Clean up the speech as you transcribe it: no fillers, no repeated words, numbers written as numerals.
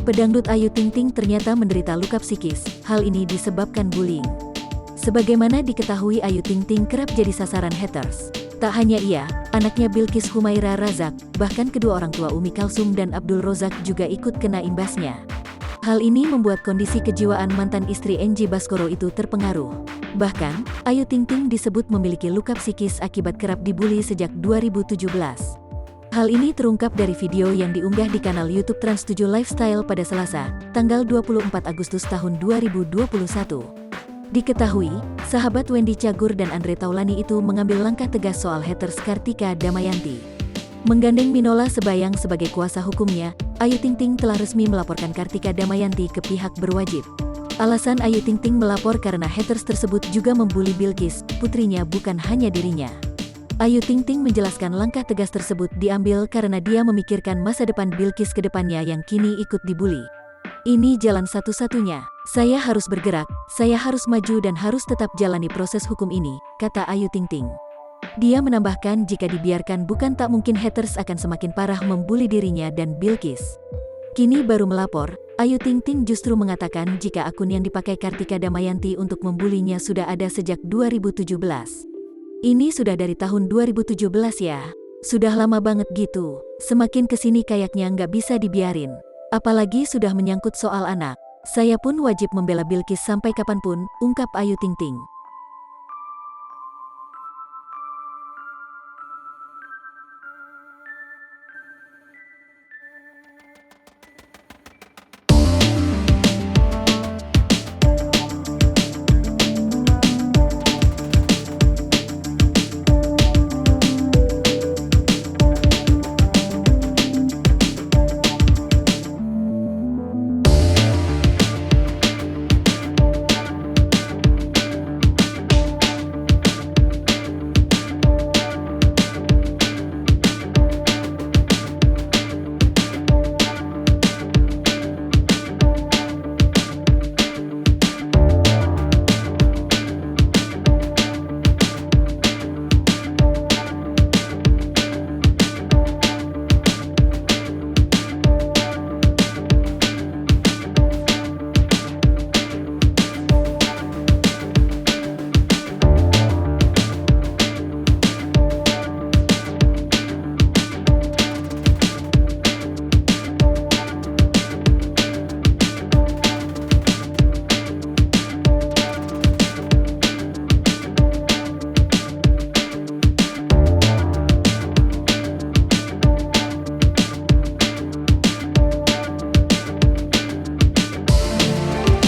Pedangdut Ayu Ting Ting ternyata menderita luka psikis. Hal ini disebabkan bullying. Sebagaimana diketahui, Ayu Ting Ting kerap jadi sasaran haters. Tak hanya ia, anaknya Bilqis Humaira Razak, bahkan kedua orang tua Umi Kalsum dan Abdul Rozak juga ikut kena imbasnya. Hal ini membuat kondisi kejiwaan mantan istri Enji Baskoro itu terpengaruh. Bahkan, Ayu Ting Ting disebut memiliki luka psikis akibat kerap dibully sejak 2017. Hal ini terungkap dari video yang diunggah di kanal YouTube Trans7 Lifestyle pada Selasa, tanggal 24 Agustus tahun 2021. Diketahui, sahabat Wendy Cagur dan Andre Taulani itu mengambil langkah tegas soal haters Kartika Damayanti. Menggandeng Minola Sebayang sebagai kuasa hukumnya, Ayu Ting Ting telah resmi melaporkan Kartika Damayanti ke pihak berwajib. Alasan Ayu Ting Ting melapor karena haters tersebut juga membuli Bilqis, putrinya, bukan hanya dirinya. Ayu Ting Ting menjelaskan langkah tegas tersebut diambil karena dia memikirkan masa depan Bilqis ke depannya yang kini ikut dibully. Ini jalan satu-satunya. Saya harus bergerak, saya harus maju dan harus tetap jalani proses hukum ini, kata Ayu Ting Ting. Dia menambahkan jika dibiarkan bukan tak mungkin haters akan semakin parah membuli dirinya dan Bilqis. Kini baru melapor, Ayu Ting Ting justru mengatakan jika akun yang dipakai Kartika Damayanti untuk membulinya sudah ada sejak 2017. Ini sudah dari tahun 2017 ya. Sudah lama banget gitu. Semakin kesini kayaknya nggak bisa dibiarin. Apalagi sudah menyangkut soal anak. Saya pun wajib membela Bilqis sampai kapanpun, ungkap Ayu Ting Ting.